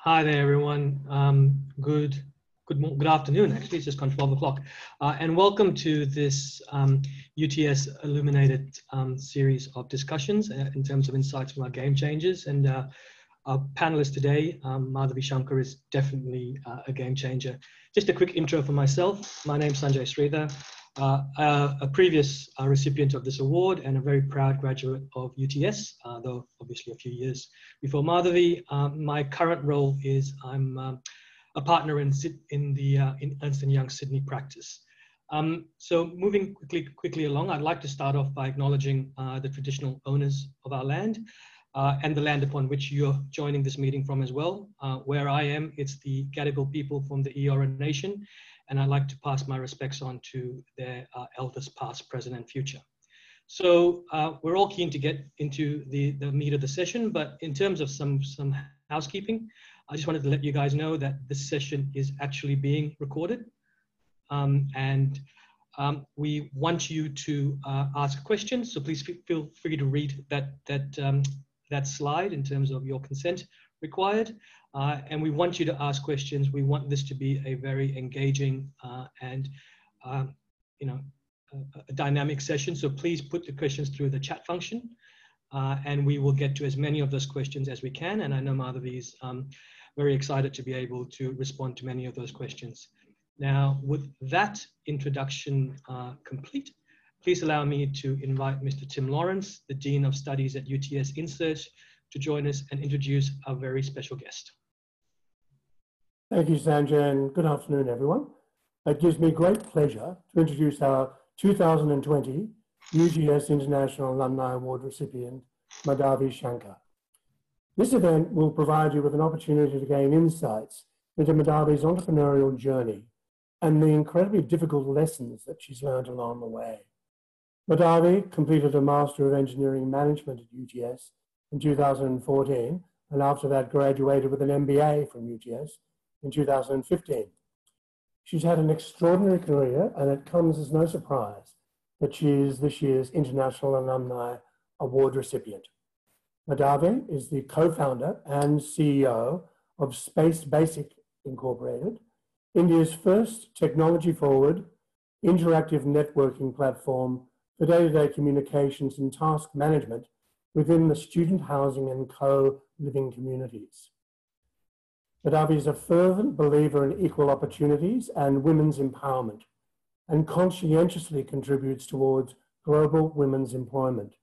Hi there, everyone. Good afternoon. Actually, it's just gone 12 o'clock. And welcome to this UTS Illuminated series of discussions in terms of insights from our game changers. And our panelist today, Madhavi Shankar, is definitely a game changer. Just a quick intro for myself. My name's Sanjay Sridhar, a previous recipient of this award and a very proud graduate of UTS, though obviously a few years before Madhavi. My current role is I'm a partner in Ernst & Young Sydney practice. So moving quickly along, I'd like to start off by acknowledging the traditional owners of our land and the land upon which you're joining this meeting from as well. Where I am, it's the Gadigal people from the Eora Nation, and I'd like to pass my respects on to their elders past, present, and future. So we're all keen to get into the meat of the session, but in terms of some housekeeping, I just wanted to let you guys know that this session is actually being recorded. We want you to ask questions, so please feel free to read that slide in terms of your consent required. And we want you to ask questions. We want this to be a very engaging and a dynamic session. So please put the questions through the chat function, and we will get to as many of those questions as we can. And I know Madhavi is very excited to be able to respond to many of those questions. Now, with that introduction complete, please allow me to invite Mr. Tim Lawrence, the Dean of Studies at UTS InSearch, to join us and introduce our very special guest. Thank you, Sanjay, and good afternoon, everyone. It gives me great pleasure to introduce our 2020 UTS International Alumni Award recipient, Madhavi Shankar. This event will provide you with an opportunity to gain insights into Madhavi's entrepreneurial journey and the incredibly difficult lessons that she's learned along the way. Madhavi completed a Master of Engineering Management at UTS in 2014, and after that graduated with an MBA from UTS in 2015. She's had an extraordinary career, and it comes as no surprise that she is this year's International Alumni Award recipient. Madhavi is the co-founder and CEO of SpaceBasic Incorporated, India's first technology-forward, interactive networking platform for day-to-day communications and task management within the student housing and co-living communities. Madhavi is a fervent believer in equal opportunities and women's empowerment, and conscientiously contributes towards global women's employment.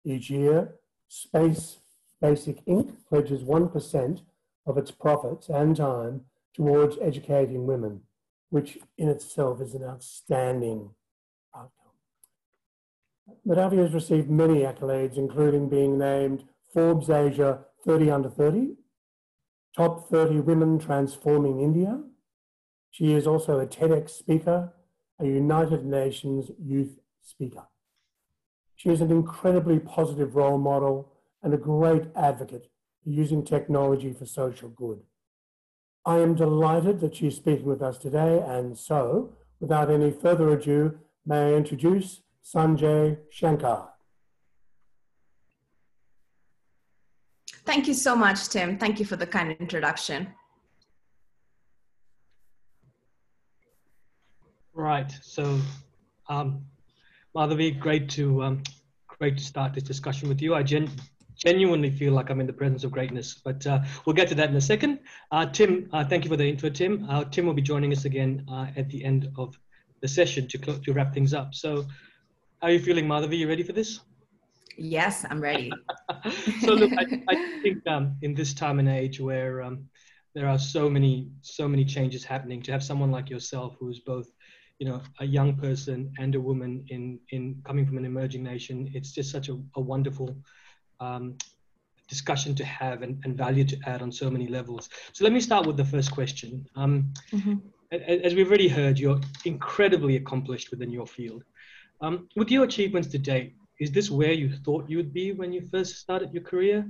Each year, SpaceBasic Inc. pledges 1% of its profits and time towards educating women, which in itself is an outstanding outcome. Madhavi has received many accolades, including being named Forbes Asia 30 Under 30, Top 30 Women Transforming India. She is also a TEDx speaker, a United Nations youth speaker. She is an incredibly positive role model and a great advocate for using technology for social good. I am delighted that she is speaking with us today, and so, without any further ado, may I introduce Sanjay Shankar. Thank you so much, Tim. Thank you for the kind introduction. Right. So, Madhavi, great to start this discussion with you. I genuinely feel like I'm in the presence of greatness, but we'll get to that in a second. Tim, thank you for the intro, Tim. Tim will be joining us again at the end of the session to wrap things up. So, how are you feeling, Madhavi? You ready for this? Yes, I'm ready. So look, I think in this time and age where there are so many changes happening, to have someone like yourself who's both, a young person and a woman in coming from an emerging nation, it's just such a wonderful discussion to have and value to add on so many levels. So let me start with the first question. As we've already heard, you're incredibly accomplished within your field. With your achievements to date, is this where you thought you would be when you first started your career?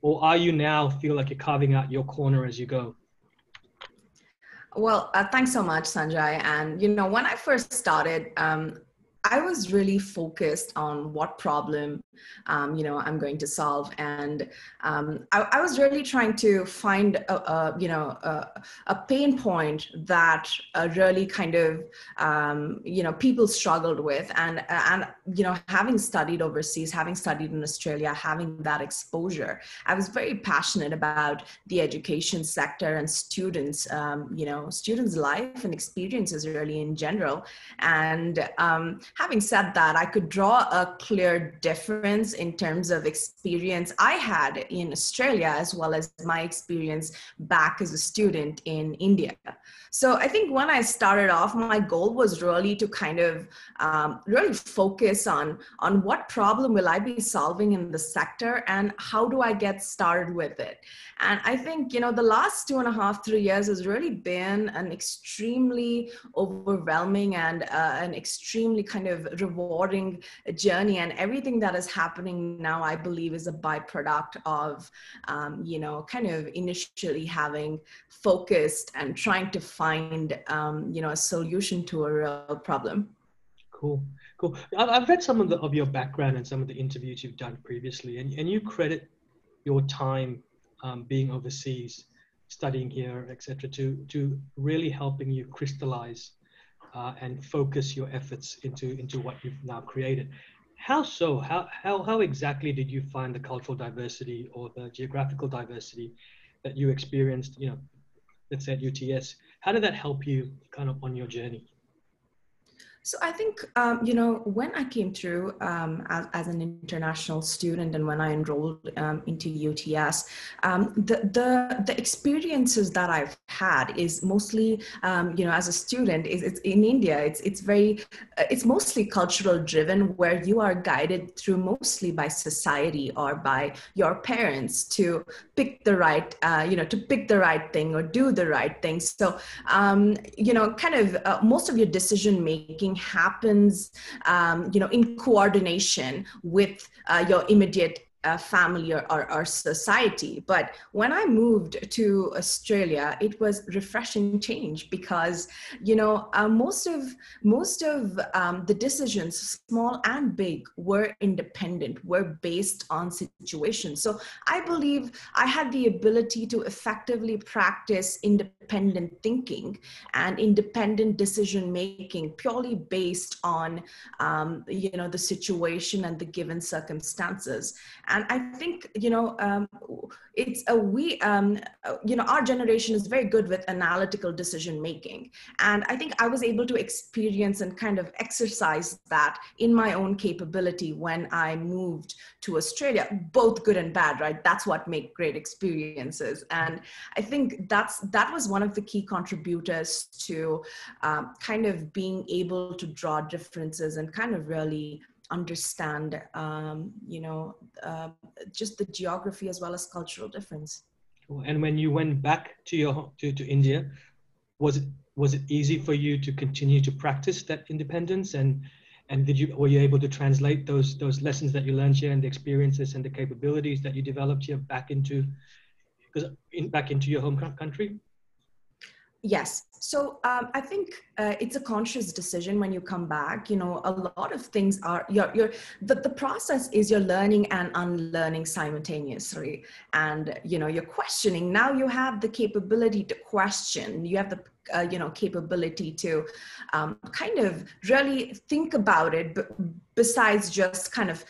Or are you now feel like you're carving out your corner as you go? Well, thanks so much, Sanjay. And, when I first started, I was really focused on what problem, I'm going to solve. And I was really trying to find, a pain point that really kind of, people struggled with. And, having studied overseas, having studied in Australia, having that exposure, I was very passionate about the education sector and students, students' life and experiences really in general. And having said that, I could draw a clear difference in terms of experience I had in Australia, as well as my experience back as a student in India. So I think when I started off, my goal was really to kind of really focus on what problem will I be solving in the sector and how do I get started with it. And I think, the last 2.5, 3 years has really been an extremely overwhelming and an extremely kind of rewarding journey. And everything that is happening now, I believe, is a byproduct of, kind of initially having focused and trying to find, a solution to a real problem. Cool. I've read some of your background and some of the interviews you've done previously, and you credit your time being overseas, studying here, etc., to really helping you crystallize and focus your efforts into what you've now created. How so? How exactly did you find the cultural diversity or the geographical diversity that you experienced? Let's say at UTS. How did that help you kind of on your journey? So I think, when I came through as an international student and when I enrolled into UTS, the experiences that I've had is mostly, as a student, it's in India, it's mostly cultural driven, where you are guided through mostly by society or by your parents to pick the right, thing or do the right thing. So, most of your decision making happens, in coordination with your immediate family or society. But when I moved to Australia, it was refreshing change because, most of the decisions, small and big, were independent, were based on situations. So I believe I had the ability to effectively practice independent thinking and independent decision making purely based on, the situation and the given circumstances. And I think, our generation is very good with analytical decision making. And I think I was able to experience and kind of exercise that in my own capability when I moved to Australia, both good and bad, right? That's what make great experiences. And I think that was one of the key contributors to kind of being able to draw differences and kind of really understand, just the geography as well as cultural difference. And when you went back to India, was it easy for you to continue to practice that independence? And were you able to translate those lessons that you learned here and the experiences and the capabilities that you developed here back into your home country? Yes. So I think it's a conscious decision when you come back. A lot of things are the process is you're learning and unlearning simultaneously, and you're questioning. Now you have the capability to question. You have the capability to kind of really think about it, but besides just kind of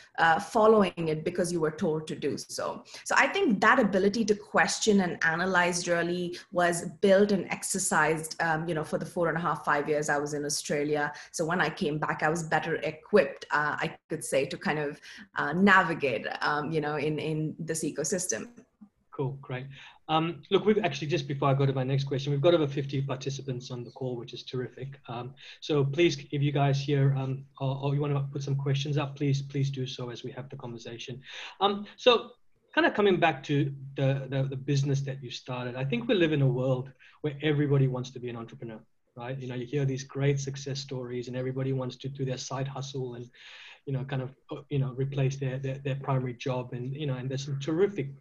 following it because you were told to do so. So I think that ability to question and analyze really was built and exercised, for the 4.5, 5 years I was in Australia. So when I came back, I was better equipped, I could say, to kind of navigate, in this ecosystem. Cool, great. Look, we've actually, just before I go to my next question, we've got over 50 participants on the call, which is terrific. So please, if you guys here, or you want to put some questions up, please do so as we have the conversation. So kind of coming back to the business that you started, I think we live in a world where everybody wants to be an entrepreneur, right? You hear these great success stories and everybody wants to do their side hustle and, kind of, replace their primary job. And, and there's some terrific,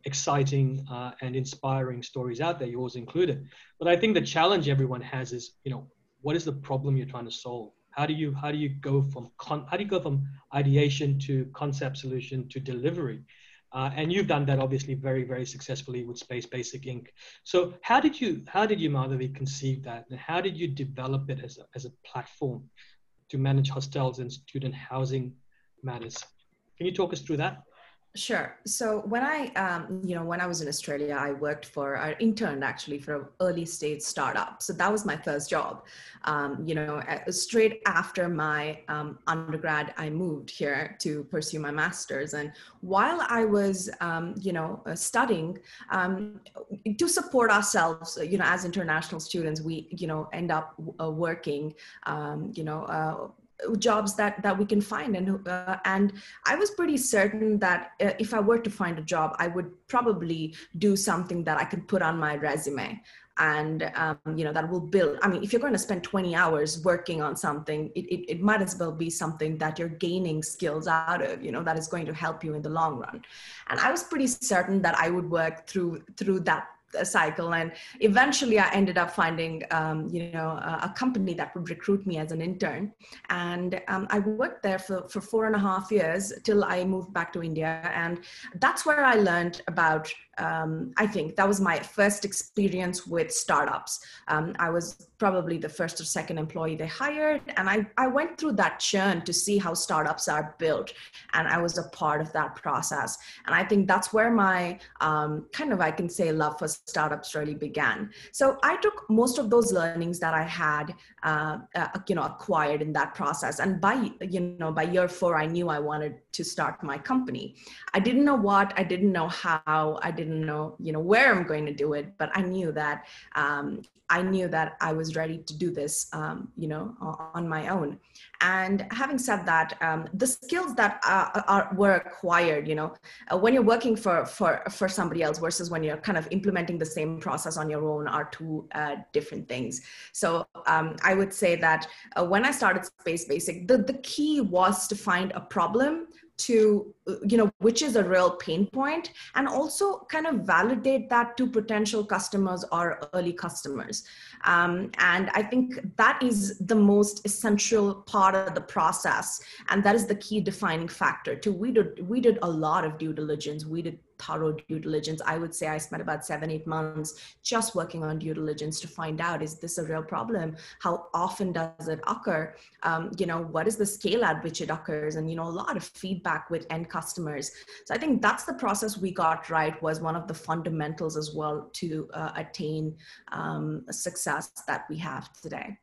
exciting and inspiring stories out there, yours included. But I think the challenge everyone has is, what is the problem you're trying to solve? How do you go from ideation to concept solution to delivery? And you've done that obviously very, very successfully with SpaceBasic Inc. So how did you, Madhavi, conceive that, and how did you develop it as a platform to manage hostels and student housing matters? Can you talk us through that? Sure. So when when I was in Australia, I interned actually for an early stage startup. So that was my first job. Straight after my undergrad, I moved here to pursue my master's. And while I was, studying, to support ourselves, as international students, we, end up working, jobs that we can find, and I was pretty certain that if I were to find a job, I would probably do something that I could put on my resume, and that will build. I mean, if you're going to spend 20 hours working on something, it might as well be something that you're gaining skills out of, that is going to help you in the long run. And I was pretty certain that I would work through that cycle, and eventually I ended up finding a company that would recruit me as an intern, and I worked there for 4.5 years till I moved back to India. And that's where I learned about I think that was my first experience with startups. I was probably the first or second employee they hired, and I went through that churn to see how startups are built, and I was a part of that process. And I think that's where my I can say love for startups really began. So I took most of those learnings that I had acquired in that process, and by year 4 I knew I wanted to start my company. I didn't know what, I didn't know how, I didn't know where I'm going to do it, but I knew that I was ready to do this on my own. And having said that, the skills that were acquired, when you're working for somebody else versus when you're kind of implementing the same process on your own are two different things. So I would say that when I started SpaceBasic, the key was to find a problem to, which is a real pain point, and also kind of validate that to potential customers or early customers. And I think that is the most essential part of the process. And that is the key defining factor too. We did a lot of due diligence. We did thorough due diligence. I would say I spent about 7-8 months just working on due diligence to find out, is this a real problem? How often does it occur? What is the scale at which it occurs? And, a lot of feedback with end customers. So I think that's the process we got right, was one of the fundamentals as well to attain success that we have today.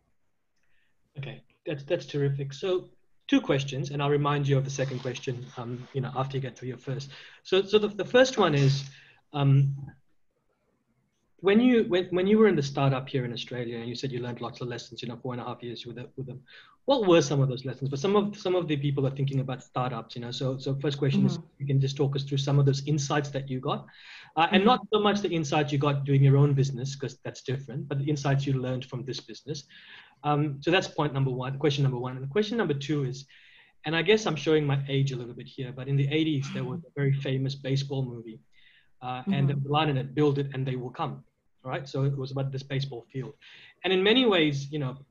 Okay, that's terrific. So 2 questions, and I'll remind you of the second question, after you get through your first. So the first one is, when you were in the startup here in Australia, and you said you learned lots of lessons, 4.5 years with them. What were some of those lessons? But some of the people are thinking about startups, So first question is, you can just talk us through some of those insights that you got, and not so much the insights you got doing your own business, because that's different, but the insights you learned from this business. So that's question number 1. And question number 2 is, and I guess I'm showing my age a little bit here, but in the 80s, there was a very famous baseball movie, and the line in it, build it and they will come, right? So it was about this baseball field. And in many ways,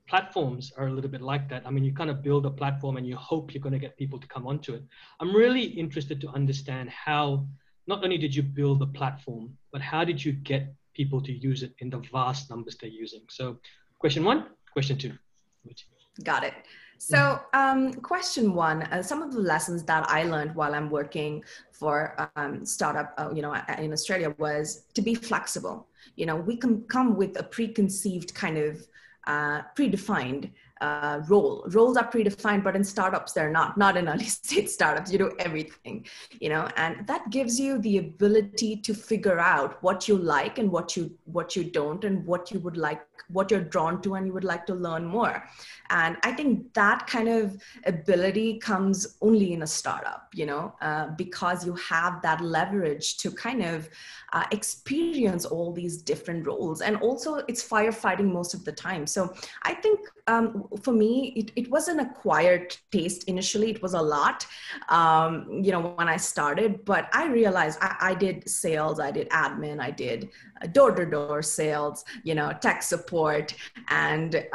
platforms are a little bit like that. I mean, you kind of build a platform and you hope you're going to get people to come onto it. I'm really interested to understand how, not only did you build the platform, but how did you get people to use it in the vast numbers they're using? So question 1, question 2. Got it. So question 1, some of the lessons that I learned while I'm working for startup, in Australia, was to be flexible. We can come with a preconceived kind of predefined role. Roles are predefined, but in startups, they're not in early stage startups. You do everything, and that gives you the ability to figure out what you like and what you don't, and what you would like, what you're drawn to, and you would like to learn more. And I think that kind of ability comes only in a startup, because you have that leverage to kind of experience all these different roles. And also it's firefighting most of the time. So I think for me, it was an acquired taste. Initially, it was a lot, when I started, but I realized I did sales, I did admin, I did door-to-door sales, tech support, and,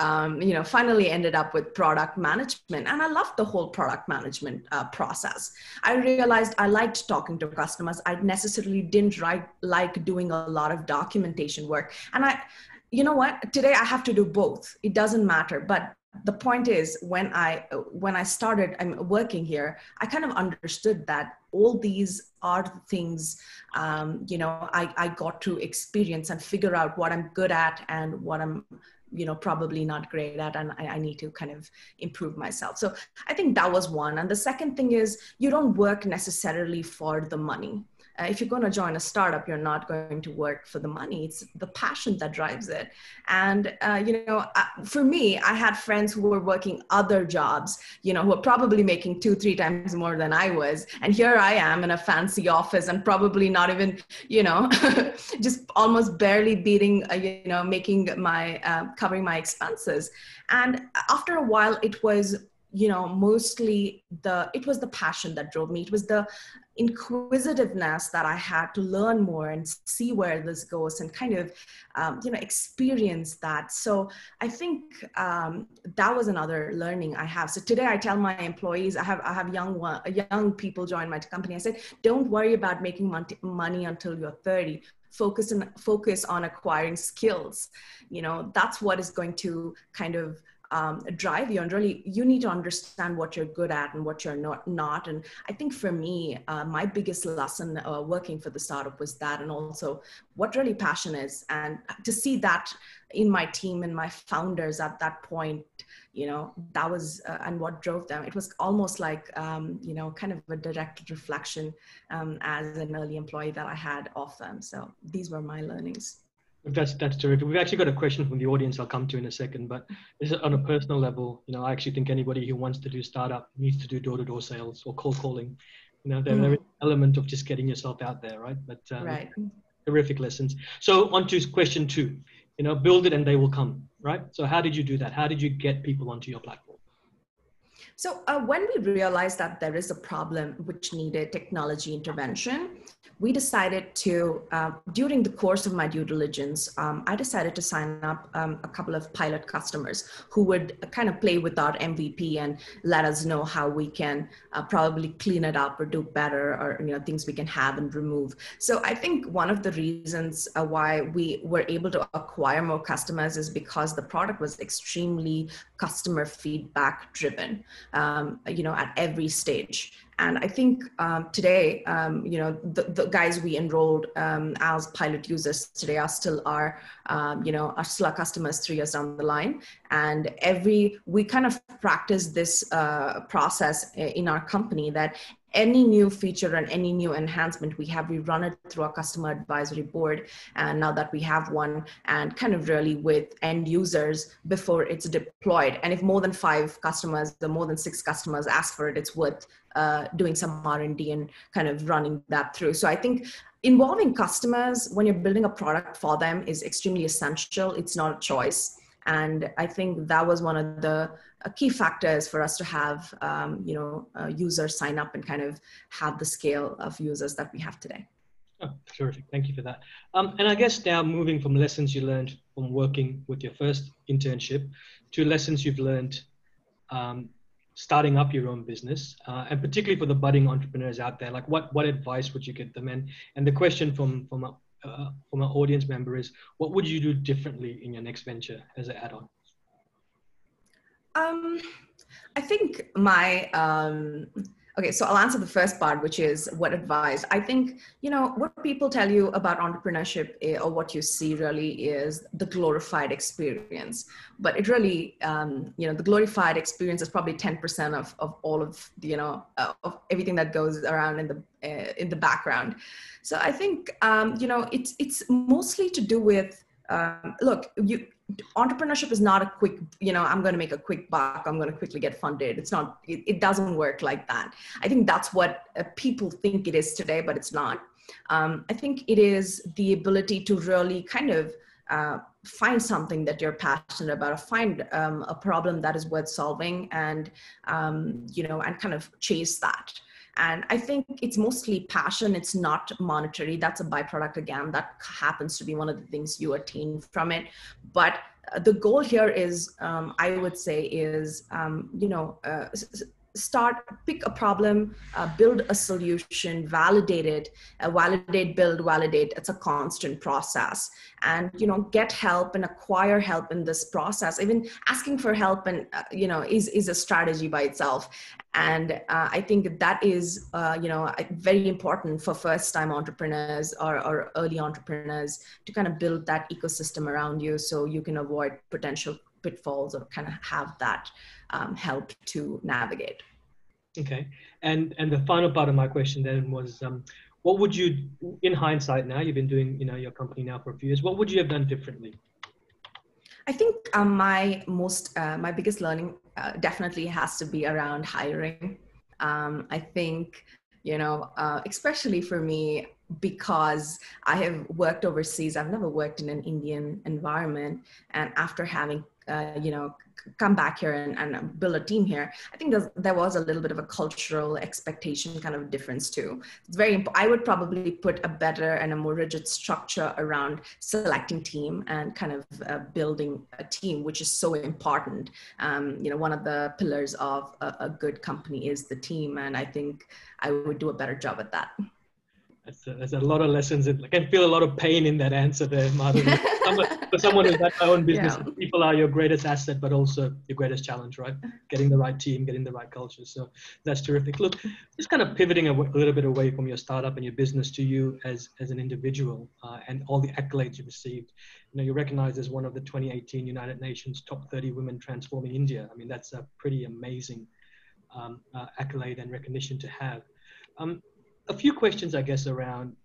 finally ended up with product management. And I loved the whole product management process. I realized I liked talking to customers. I necessarily didn't like doing a lot of documentation work. And you know what? Today I have to do both. It doesn't matter. But the point is, when I started working here, I kind of understood that all these are the things, I got to experience and figure out what I'm good at and what I'm, probably not great at, and I need to kind of improve myself. So I think that was one. And the second thing is, you don't work necessarily for the money. If you're going to join a startup, you're not going to work for the money. It's the passion that drives it. And, for me, I had friends who were working other jobs, who were probably making 2-3 times more than I was. And here I am in a fancy office and probably not even, just almost barely beating, making covering my expenses. And after a while, it was, mostly it was the passion that drove me. It was the inquisitiveness that I had to learn more and see where this goes and kind of, experience that. So I think that was another learning I have. So today I tell my employees, I have young people join my company. I said, don't worry about making money until you're 30. Focus on acquiring skills. That's what is going to kind of drive you, and really you need to understand what you're good at and what you're not. And I think for me, my biggest lesson working for the startup was that, and also what really passion is, and to see that in my team and my founders at that point, that was and what drove them. It was almost like kind of a direct reflection as an early employee that I had of them. So these were my learnings. That's terrific. We've actually got a question from the audience I'll come to in a second, but this is on a personal level. I actually think anybody who wants to do startup needs to do door-to-door sales or cold calling. There is an element of just getting yourself out there, right? But right. Terrific lessons. So on to question 2, build it and they will come, right? So how did you do that? How did you get people onto your platform? So when we realized that there is a problem which needed technology intervention, we decided to, during the course of my due diligence, I decided to sign up a couple of pilot customers who would kind of play with our MVP and let us know how we can probably clean it up or do better, or things we can have and remove. So I think one of the reasons why we were able to acquire more customers is because the product was extremely customer feedback driven, at every stage. And I think today, the guys we enrolled as pilot users today are still our customers 3 years down the line. And we kind of practice this process in our company, that any new feature and any new enhancement we run it through our customer advisory board. And now that we have one, and kind of really with end users before it's deployed. And if more than 5 customers, or more than 6 customers ask for it, it's worth doing some R&D and kind of running that through. So I think involving customers when you're building a product for them is extremely essential. It's not a choice. And I think that was one of the key factors for us to have, users sign up and kind of have the scale of users that we have today. Oh, terrific. Thank you for that. And I guess now moving from lessons you learned from working with your first internship to lessons you've learned starting up your own business, and particularly for the budding entrepreneurs out there, like what advice would you give them? And the question from an audience member is, what would you do differently in your next venture as an add-on? I think okay, so I'll answer the first part, which is what advice. I think, what people tell you about entrepreneurship or what you see really is the glorified experience. But it really, the glorified experience is probably 10% of all of, of everything that goes around in the background. So I think, it's mostly to do with, entrepreneurship is not a quick, I'm going to make a quick buck, I'm going to quickly get funded. It's not, it doesn't work like that. I think that's what people think it is today, but it's not. I think it is the ability to really kind of find something that you're passionate about, or find a problem that is worth solving, and and kind of chase that. And I think it's mostly passion. It's not monetary. That's a byproduct again. That happens to be one of the things you attain from it. But the goal here is, I would say, is pick a problem, build a solution, validate it, validate, build, validate. It's a constant process, and get help and acquire help in this process. Even asking for help and is a strategy by itself. And I think that is very important for first-time entrepreneurs or early entrepreneurs to kind of build that ecosystem around you, so you can avoid potential pitfalls or kind of have that help to navigate. Okay, and the final part of my question then was, what would you, in hindsight now, you've been doing your company now for a few years, what would you have done differently? I think my biggest learning definitely has to be around hiring. I think, especially for me, because I have worked overseas, I've never worked in an Indian environment. And after having, come back here and build a team here, I think there was a little bit of a cultural expectation kind of difference too. It's I would probably put a better and a more rigid structure around selecting team and kind of building a team, which is so important. One of the pillars of a good company is the team. And I think I would do a better job at that. There's a lot of lessons. I can feel a lot of pain in that answer there, Madhavi. For someone who's got their own business, yeah. People are your greatest asset, but also your greatest challenge, right? Getting the right team, getting the right culture. So that's terrific. Look, just kind of pivoting a little bit away from your startup and your business to you as an individual and all the accolades you received. You're recognized as one of the 2018 United Nations top 30 women transforming India. I mean, that's a pretty amazing accolade and recognition to have. A few questions, I guess, around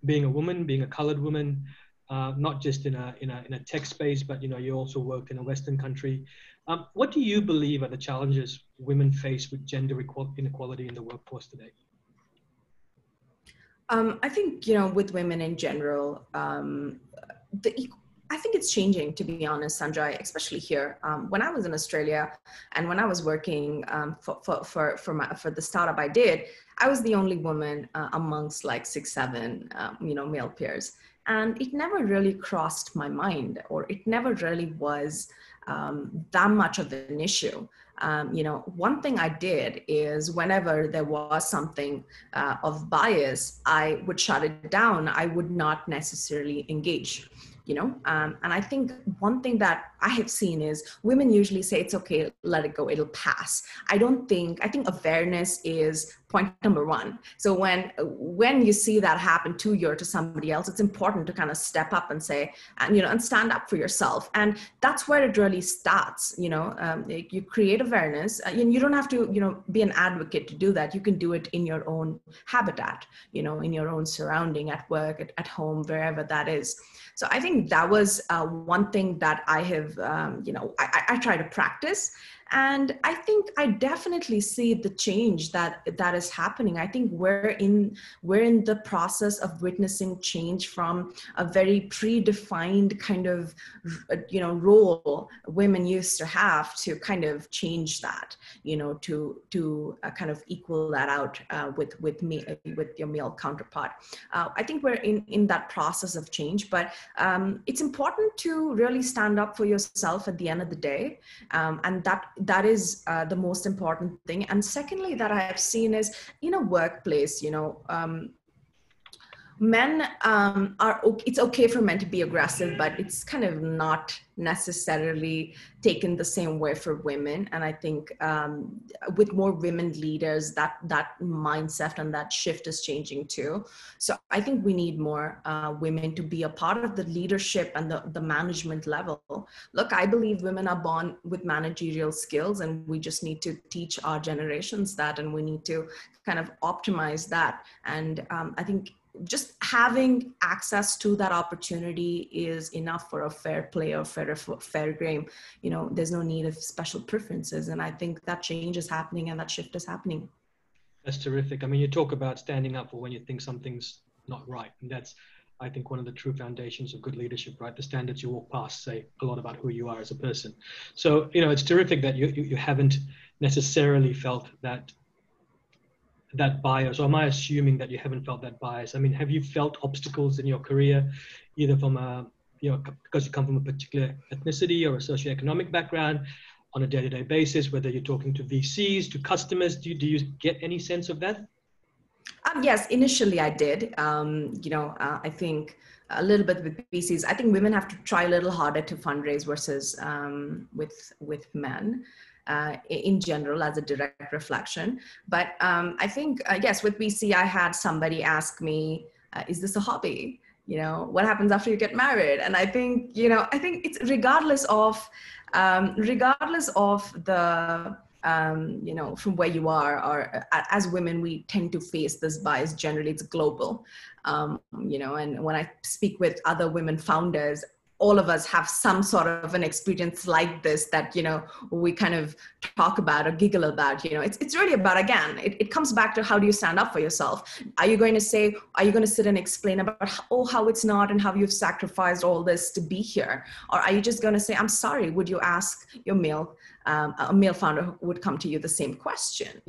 being a woman, being a colored woman, not just in a tech space, but you also worked in a Western country. What do you believe are the challenges women face with gender inequality in the workforce today? I think with women in general, I think it's changing, to be honest, Sanjay, especially here. When I was in Australia and when I was working for the startup I did, I was the only woman amongst like 6, 7, male peers. And it never really crossed my mind, or it never really was that much of an issue. One thing I did is whenever there was something of bias, I would shut it down. I would not necessarily engage. And I think one thing that I have seen is women usually say, it's okay, let it go, it'll pass. I think awareness is point number one. So when you see that happen to you or to somebody else, it's important to kind of step up and say, and stand up for yourself. And that's where it really starts. You create awareness, and you don't have to, be an advocate to do that. You can do it in your own habitat, in your own surrounding, at work, at home, wherever that is. So I think that was one thing that I have, I try to practice. And I think I definitely see the change that is happening. I think we're in the process of witnessing change from a very predefined kind of, role women used to have, to kind of change that, to kind of equal that out with your male counterpart. I think we're in that process of change, but it's important to really stand up for yourself at the end of the day, and that is the most important thing. And secondly, that I have seen is in a workplace, men it's okay for men to be aggressive, but it's kind of not necessarily taken the same way for women. And I think with more women leaders, that mindset and that shift is changing too. So I think we need more women to be a part of the leadership and the management level. Look, I believe women are born with managerial skills, and we just need to teach our generations that, and we need to kind of optimize that. And I think just having access to that opportunity is enough for a fair play or fair game. There's no need of special preferences. And I think that change is happening and that shift is happening. That's terrific. I mean, you talk about standing up for when you think something's not right. And that's I think, one of the true foundations of good leadership, right? The standards you walk past say a lot about who you are as a person. So, it's terrific that you haven't necessarily felt that bias, or am I assuming that you haven't felt that bias? I mean, have you felt obstacles in your career, either from because you come from a particular ethnicity or a socioeconomic background, on a day-to-day basis, whether you're talking to VCs, to customers? Do you get any sense of that? Yes, initially I did. I think a little bit with VCs. I think women have to try a little harder to fundraise versus with men. In general, as a direct reflection. But I think, yes, with VC, I had somebody ask me, is this a hobby? What happens after you get married? And I think, it's regardless of the, from where you are, or as women, we tend to face this bias. Generally, it's global. And when I speak with other women founders, all of us have some sort of an experience like this that, we kind of talk about or giggle about. It's really about, again, it comes back to how do you stand up for yourself? Are you going to sit and explain about, how it's not and how you've sacrificed all this to be here? Or are you just going to say, I'm sorry, would you ask your a male founder would come to you the same question?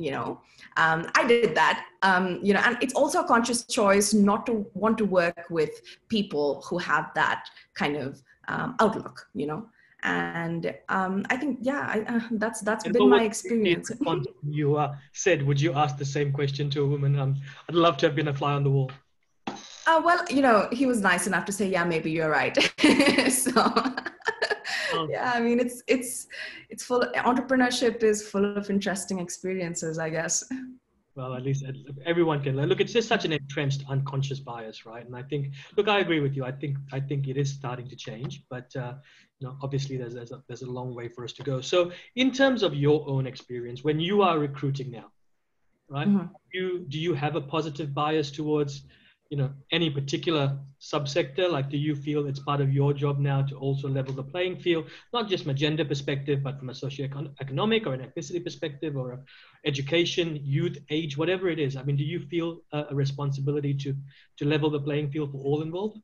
I did that, and it's also a conscious choice not to want to work with people who have that kind of outlook, and I think, that's been my experience. You said, would you ask the same question to a woman? I'd love to have been a fly on the wall. Well, he was nice enough to say, yeah, maybe you're right. So yeah, I mean, it's full. Entrepreneurship is full of interesting experiences, I guess. Well, at least everyone can learn. Look, it's just such an entrenched unconscious bias, right? And I think, look, I agree with you. I think it is starting to change, but obviously there's a long way for us to go. So, in terms of your own experience, when you are recruiting now, right? Mm-hmm. Do you have a positive bias towards any particular subsector? Like, do you feel it's part of your job now to also level the playing field, not just from a gender perspective, but from a socioeconomic or an ethnicity perspective, or education, youth, age, whatever it is? I mean, do you feel a responsibility to level the playing field for all involved?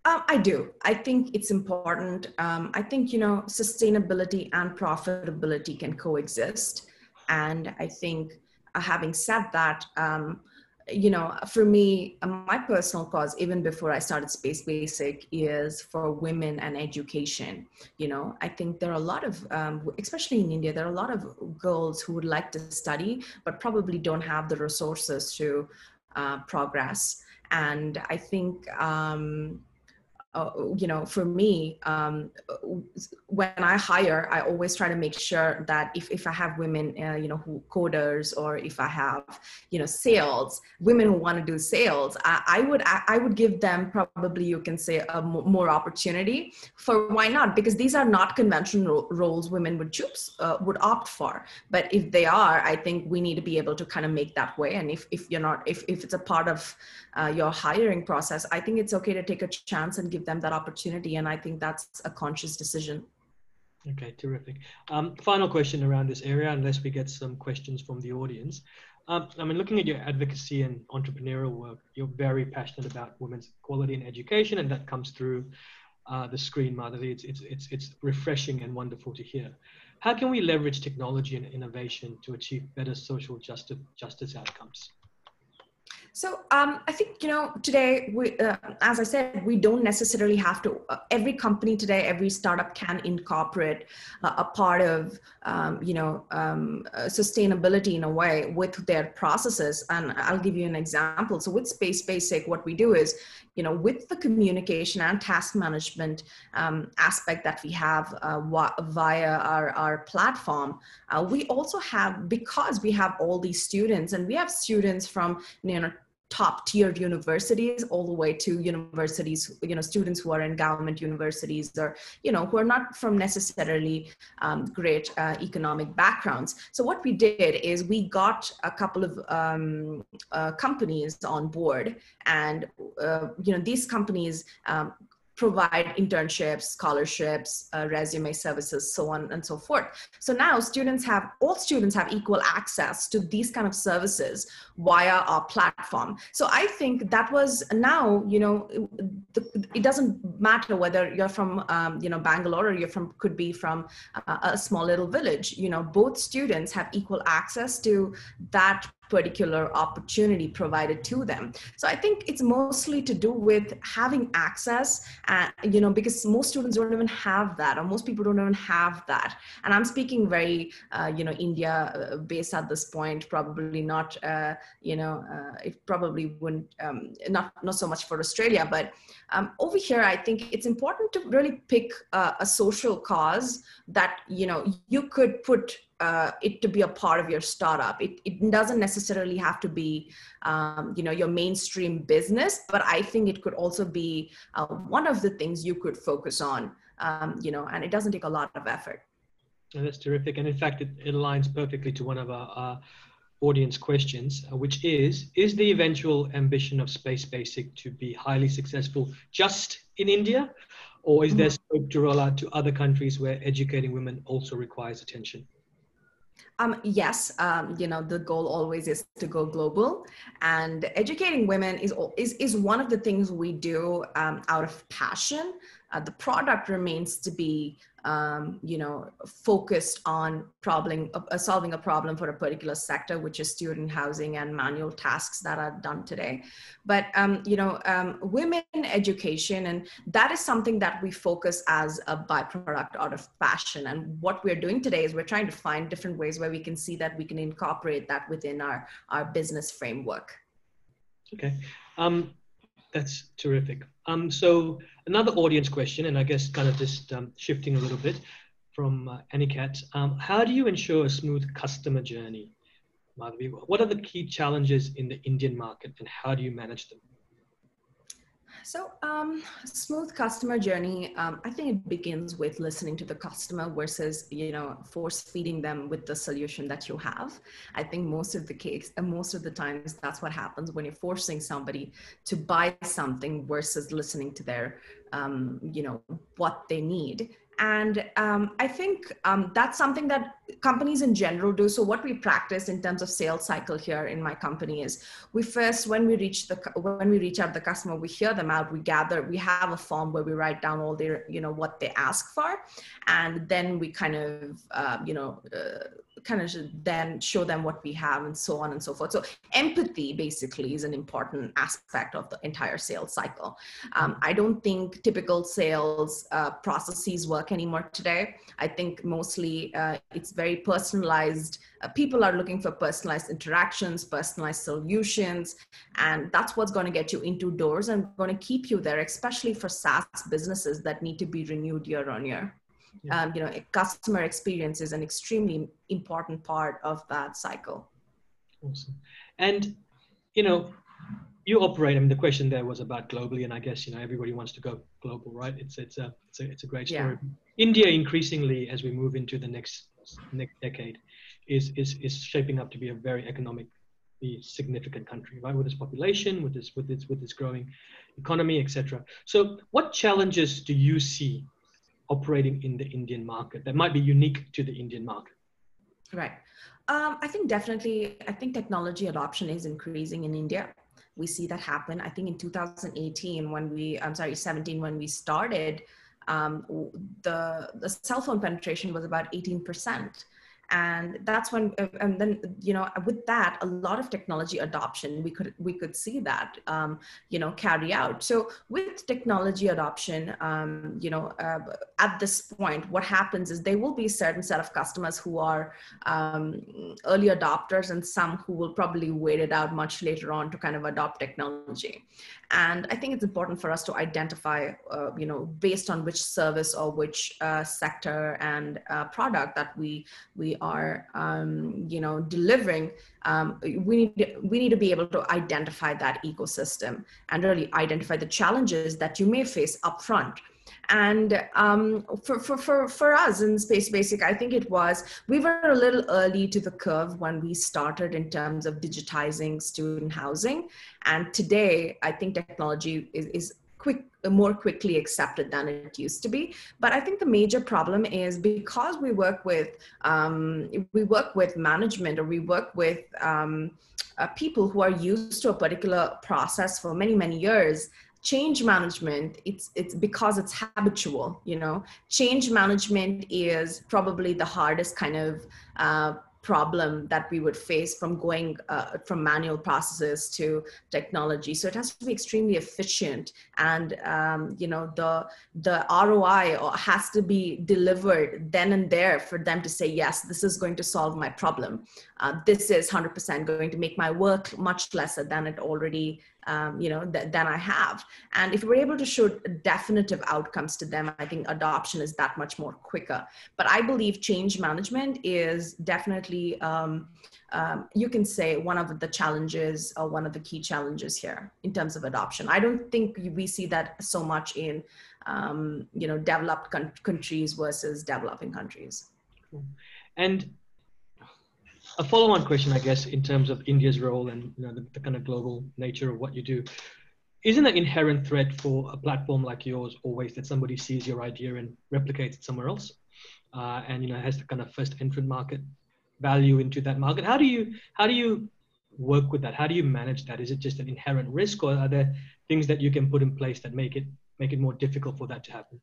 I do. I think it's important. I think, sustainability and profitability can coexist. And I think, having said that, for me, my personal cause, even before I started SpaceBasic, is for women and education. I think there are a lot of, especially in India, there are a lot of girls who would like to study, but probably don't have the resources to progress. And I think, for me, when I hire, I always try to make sure that if I have women, who coders, or if I have, sales, women who want to do sales, I would give them, probably you can say, a more opportunity. For why not? Because these are not conventional roles women would choose, would opt for. But if they are, I think we need to be able to kind of make that way. And if it's a part of your hiring process, I think it's okay to take a chance and give them that opportunity. And I think that's a conscious decision. Okay, terrific. Final question around this area, unless we get some questions from the audience. I mean, looking at your advocacy and entrepreneurial work, you're very passionate about women's equality in education, and that comes through the screen, Madhavi. It's refreshing and wonderful to hear. How can we leverage technology and innovation to achieve better social justice outcomes? So I think, today, as I said, we don't necessarily have to, every company today, every startup can incorporate a part of, sustainability in a way with their processes. And I'll give you an example. So with SpaceBasic, what we do is, with the communication and task management aspect that we have via our platform, we also have, because we have all these students, and we have students from, top tier universities all the way to universities, students who are in government universities, or, who are not from necessarily great economic backgrounds. So what we did is we got a couple of companies on board, and, these companies provide internships, scholarships, resume services, so on and so forth. So now all students have equal access to these kind of services via our platform. So I think that was now, it doesn't matter whether you're from, Bangalore, or could be from a small little village. Both students have equal access to that particular opportunity provided to them. So I think it's mostly to do with having access, because most students don't even have that, or most people don't even have that. And I'm speaking very, India based at this point, probably not, it probably wouldn't, not so much for Australia, but over here, I think it's important to really pick a social cause that, you could put it to be a part of your startup. It doesn't necessarily have to be, your mainstream business, but I think it could also be one of the things you could focus on, and it doesn't take a lot of effort. Oh, that's terrific. And in fact, it aligns perfectly to one of our audience questions, which is the eventual ambition of SpaceBasic to be highly successful just in India, or is there scope to roll out to other countries where educating women also requires attention? Yes, the goal always is to go global, and educating women is one of the things we do out of passion. The product remains to be, focused on solving a problem for a particular sector, which is student housing and manual tasks that are done today. But, women education, and that is something that we focus as a byproduct out of passion. And what we're doing today is we're trying to find different ways where we can see that we can incorporate that within our business framework. Okay. That's terrific. So another audience question, and I guess kind of just shifting a little bit from Aniket, how do you ensure a smooth customer journey, Madhavi? What are the key challenges in the Indian market, and how do you manage them? So smooth customer journey, I think it begins with listening to the customer versus, force feeding them with the solution that you have. I think most of the times that's what happens when you're forcing somebody to buy something versus listening to their, what they need. And I think that's something that companies in general do. So what we practice in terms of sales cycle here in my company is when we reach out the customer, we hear them out, we have a form where we write down all their, what they ask for. And then we kind of, then show them what we have, and so on and so forth. So empathy basically is an important aspect of the entire sales cycle. I don't think typical sales processes work anymore today. I think mostly it's very personalized. People are looking for personalized interactions, personalized solutions, and that's what's going to get you into doors and going to keep you there, especially for SaaS businesses that need to be renewed year on year. Yeah. Customer experience is an extremely important part of that cycle. Awesome. And, you operate, I mean, the question there was about globally, and I guess, everybody wants to go global, right? It's a great story. Yeah. India increasingly, as we move into the next decade, is shaping up to be a very economically significant country, right? With its population, with its growing economy, etc. So what challenges do you see operating in the Indian market that might be unique to the Indian market? Right. I think technology adoption is increasing in India. We see that happen. I think in 2017, when we started, the cell phone penetration was about 18%. And that's when, and then, with that, a lot of technology adoption, we could see that, carry out. So with technology adoption, at this point, what happens is there will be a certain set of customers who are early adopters, and some who will probably wait it out much later on to kind of adopt technology. And I think it's important for us to identify, based on which service or which sector and product that we are, delivering, we need to be able to identify that ecosystem and really identify the challenges that you may face upfront. And for us in SpaceBasic, I think we were a little early to the curve when we started in terms of digitizing student housing. And today, I think technology is more quickly accepted than it used to be. But I think the major problem is because we work with management, or we work with people who are used to a particular process for many, many years. Change management, it's because it's habitual, change management is probably the hardest kind of problem that we would face from going from manual processes to technology. So it has to be extremely efficient, and the ROI has to be delivered then and there for them to say, yes, this is going to solve my problem. This is 100% going to make my work much lesser than it already than I have. And if we're able to show definitive outcomes to them, I think adoption is that much more quicker. But I believe change management is definitely, you can say, one of the challenges, or one of the key challenges here in terms of adoption. I don't think we see that so much in, developed countries versus developing countries. And a follow-on question, I guess, in terms of India's role and the kind of global nature of what you do. Isn't an inherent threat for a platform like yours always that somebody sees your idea and replicates it somewhere else, and has the kind of first entrant market value into that market? How do you work with that? How do you manage that? Is it just an inherent risk, or are there things that you can put in place that make it more difficult for that to happen?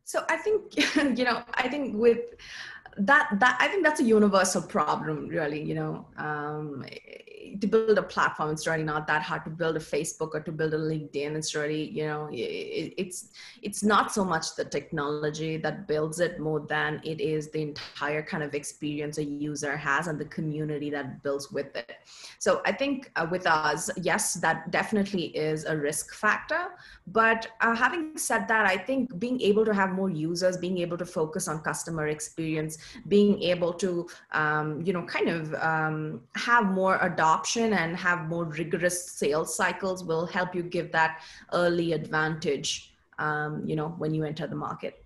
So I think, I think with that I think that's a universal problem, really. To build a platform, it's really not that hard. To build a Facebook or to build a LinkedIn, it's really, it's not so much the technology that builds it more than it is the entire kind of experience a user has and the community that builds with it. So I think with us, yes, that definitely is a risk factor. But having said that, I think being able to have more users, being able to focus on customer experience, being able to, have more adoption and have more rigorous sales cycles will help you give that early advantage, when you enter the market.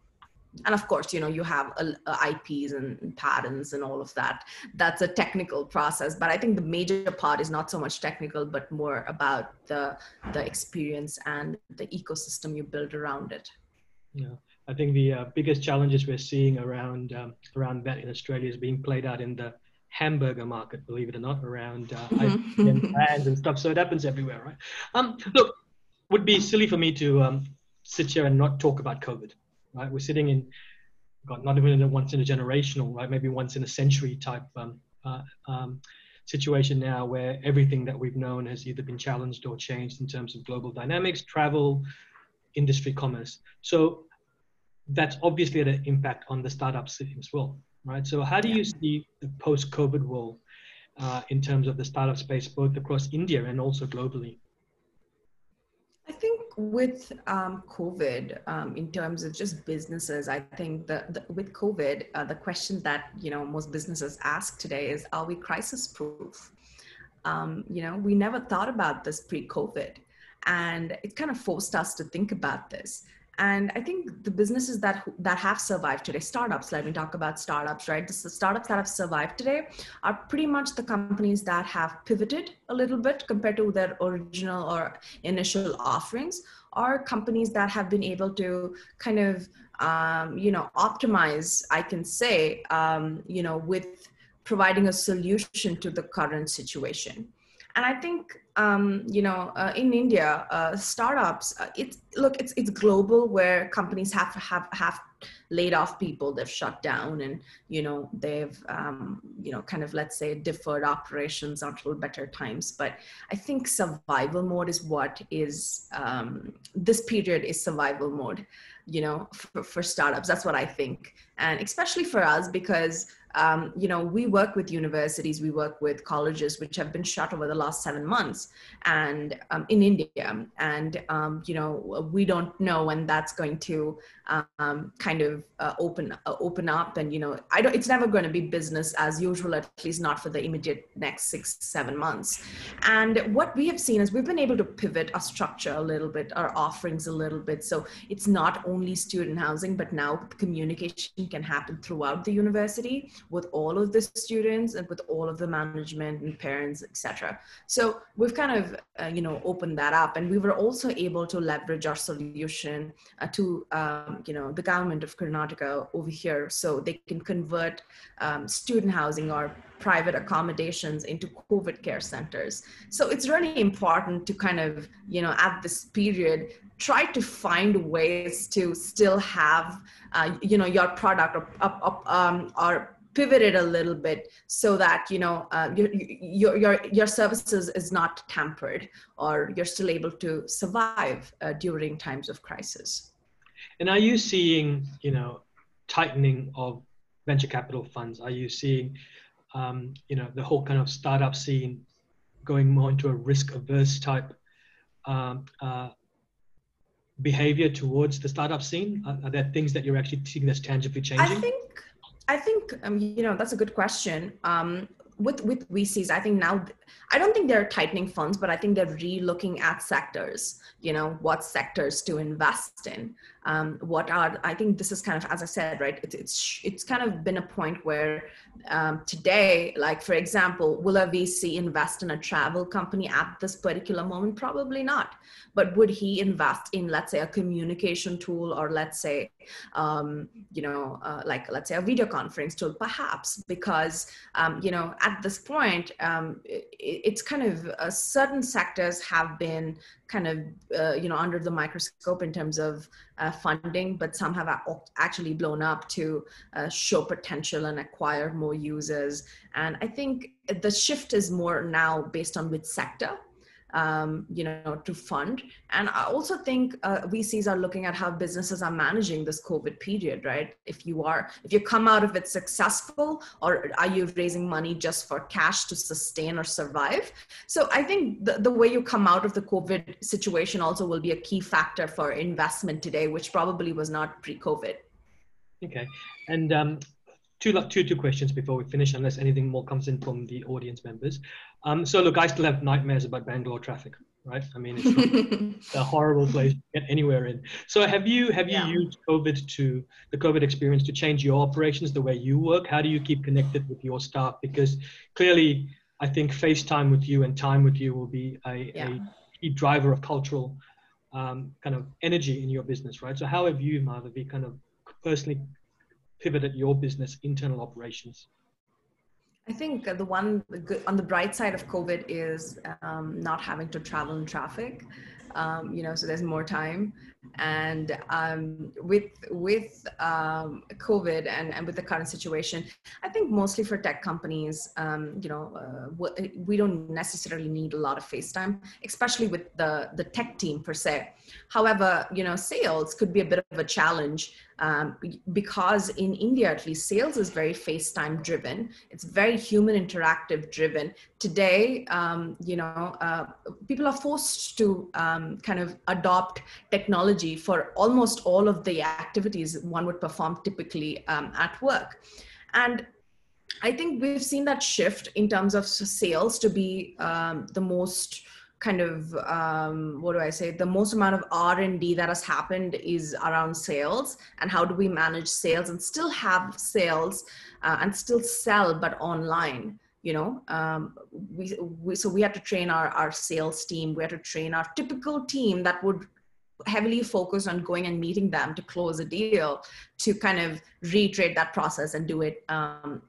And of course, you have IPs and patents and all of that. That's a technical process. But I think the major part is not so much technical, but more about the experience and the ecosystem you build around it. Yeah, I think the biggest challenges we're seeing around that in Australia is being played out in the hamburger market, believe it or not, around brands and stuff. So it happens everywhere, right? Look, would be silly for me to sit here and not talk about COVID, right? We're sitting in, not even once in a generational, right? Maybe once in a century type situation now, where everything that we've known has either been challenged or changed in terms of global dynamics, travel, industry, commerce. So that's obviously had an impact on the startups as well, right? So how do you see the post-COVID world in terms of the startup space, both across India and also globally? I think with COVID, in terms of just businesses, I think with COVID, the question that most businesses ask today is, are we crisis proof? We never thought about this pre-COVID, and it kind of forced us to think about this. And I think the businesses that have survived today, startups, let me talk about startups, right? The startups that have survived today are pretty much the companies that have pivoted a little bit compared to their original or initial offerings, or companies that have been able to kind of, optimize, I can say, with providing a solution to the current situation. And I think, in India, startups, it's global, where companies have laid off people, they've shut down, and, they've, kind of, let's say, deferred operations until better times. But I think survival mode is what is, this period is survival mode, for startups. That's what I think. And especially for us, because we work with universities, we work with colleges, which have been shut over the last 7 months, and in India, and we don't know when that's going to open up. And, it's never going to be business as usual, at least not for the immediate next 6-7 months. And what we have seen is we've been able to pivot our structure a little bit, our offerings a little bit. So it's not only student housing, but now communication can happen throughout the university with all of the students and with all of the management and parents, etc. So we've kind of, opened that up. And we were also able to leverage our solution to, the government of Karnataka over here, so they can convert student housing or private accommodations into COVID care centers. So it's really important to kind of, at this period, try to find ways to still have, your product or pivot it a little bit so that, your services is not tampered, or you're still able to survive during times of crisis. And are you seeing, tightening of venture capital funds? Are you seeing, the whole kind of startup scene going more into a risk-averse type behavior towards the startup scene? Are there things that you're actually seeing that's tangibly changing? I think that's a good question. With VCs, I think now, I don't think they're tightening funds, but I think they're re-looking at sectors, what sectors to invest in. I think this is kind of, as I said, right, it's kind of been a point where today, like, for example, will a VC invest in a travel company at this particular moment? Probably not. But would he invest in, let's say, a communication tool, or let's say, let's say a video conference tool? Perhaps, because, at this point, it's kind of certain sectors have been kind of, under the microscope in terms of funding, but some have actually blown up to show potential and acquire more users. And I think the shift is more now based on which sector, to fund. And I also think VCs are looking at how businesses are managing this COVID period, right? If you come out of it successful, or are you raising money just for cash to sustain or survive? So I think the way you come out of the COVID situation also will be a key factor for investment today, which probably was not pre-COVID. Okay. And two questions before we finish, unless anything more comes in from the audience members. So look, I still have nightmares about Bangalore traffic, right? I mean, it's a horrible place to get anywhere in. So have you used the COVID experience to change your operations, the way you work? How do you keep connected with your staff? Because clearly, I think FaceTime with you and time with you will be a key driver of cultural kind of energy in your business, right? So how have you, Madhavi, kind of personally pivoted your business internal operations? I think on the bright side of COVID is not having to travel in traffic. So there's more time. And with COVID and with the current situation, I think mostly for tech companies, we don't necessarily need a lot of FaceTime, especially with the tech team per se. However, sales could be a bit of a challenge because in India, at least, sales is very FaceTime driven. It's very human interactive driven. Today, people are forced to kind of adopt technology for almost all of the activities one would perform typically at work. And I think we've seen that shift in terms of sales to be the most kind of, the most amount of R&D that has happened is around sales, and how do we manage sales and still have sales and still sell, but online. So we had to train our sales team. We had to train our typical team that would heavily focus on going and meeting them to close a deal, to kind of reiterate that process and do it, on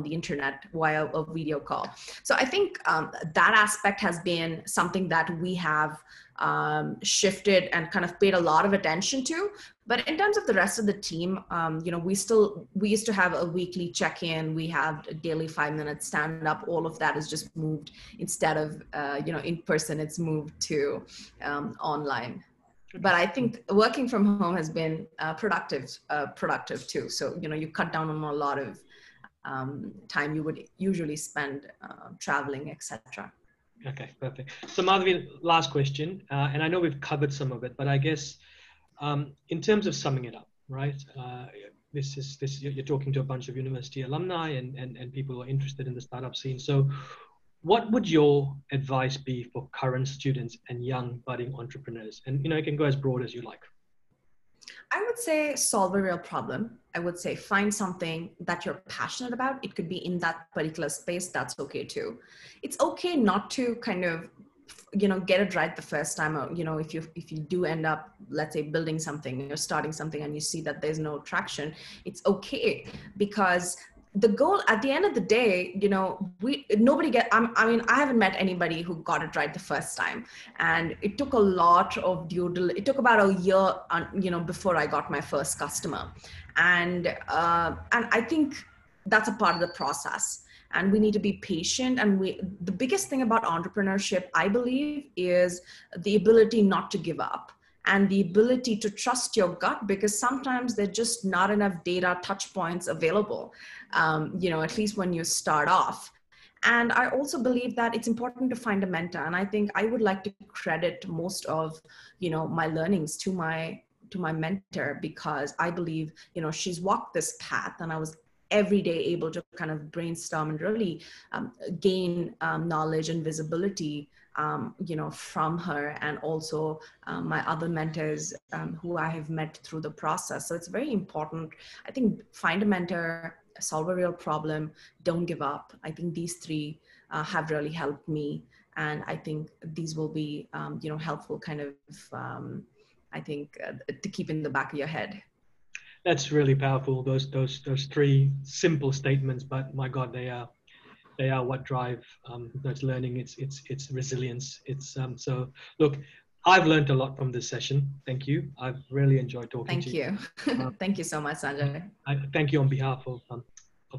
the internet via a video call. So I think that aspect has been something that we have shifted and kind of paid a lot of attention to. But in terms of the rest of the team, we used to have a weekly check-in. We have a daily 5-minute stand-up. All of that is just moved, instead of, in person, it's moved to online. But I think working from home has been productive too. So, you cut down on a lot of time you would usually spend traveling, etc. Okay, perfect. So Madhavi, last question, and I know we've covered some of it, but I guess in terms of summing it up, right? You're talking to a bunch of university alumni and people who are interested in the startup scene. So what would your advice be for current students and young budding entrepreneurs? And it can go as broad as you like. I would say solve a real problem. I would say find something that you're passionate about. It could be in that particular space. That's okay too. It's okay not to kind of, get it right the first time. Or, if you do end up, let's say, building something, you're starting something and you see that there's no traction, it's okay, because the goal at the end of the day, I haven't met anybody who got it right the first time. And it took a lot of it took about a year, before I got my first customer. And I think that's a part of the process. And we need to be patient. And the biggest thing about entrepreneurship, I believe, is the ability not to give up and the ability to trust your gut, because sometimes there's just not enough data touch points available, at least when you start off. And I also believe that it's important to find a mentor. And I think I would like to credit most of, my learnings to my mentor, because I believe, she's walked this path, and I was every day able to kind of brainstorm and really gain knowledge and visibility, from her, and also my other mentors who I have met through the process. So it's very important. I think find a mentor, solve a real problem, don't give up. I think these three have really helped me. And I think these will be, helpful kind of, to keep in the back of your head. That's really powerful. Those three simple statements, but my God, they are what drive that's learning. It's resilience. So look, I've learned a lot from this session. Thank you. I've really enjoyed talking to you. Thank you. Thank you so much, Sanjay. I thank you on behalf of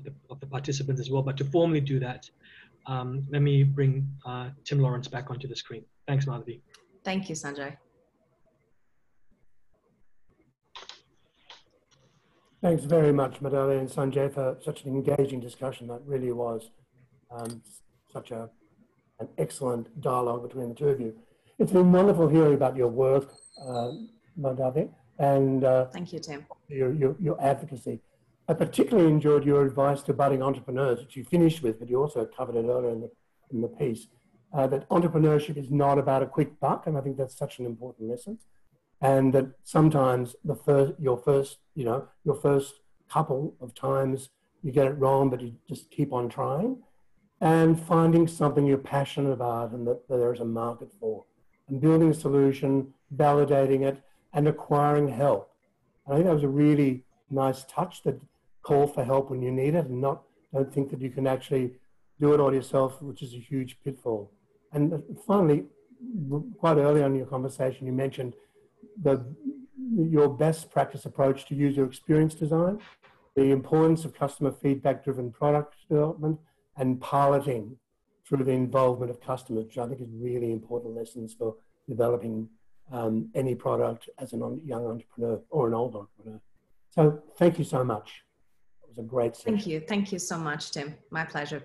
the participants as well. But to formally do that, let me bring Tim Lawrence back onto the screen. Thanks, Madhavi. Thank you, Sanjay. Thanks very much, Madhavi and Sanjay, for such an engaging discussion. That really was such an excellent dialogue between the two of you. It's been wonderful hearing about your work, Madhavi, and thank you, Tim. Your advocacy. I particularly enjoyed your advice to budding entrepreneurs, which you finished with, but you also covered it earlier in the piece, that entrepreneurship is not about a quick buck, and I think that's such an important lesson. And that sometimes your first couple of times you get it wrong, but you just keep on trying and finding something you're passionate about and that there's a market for, and building a solution, validating it, and acquiring help. And I think that was a really nice touch, that call for help when you need it, and don't think that you can actually do it all yourself, which is a huge pitfall. And finally, quite early on in your conversation, you mentioned your best practice approach to user experience design, the importance of customer feedback-driven product development, and piloting through the involvement of customers, which I think is really important lessons for developing any product as a young entrepreneur or an old entrepreneur. So thank you so much. It was a great session. Thank you. Thank you so much, Tim. My pleasure.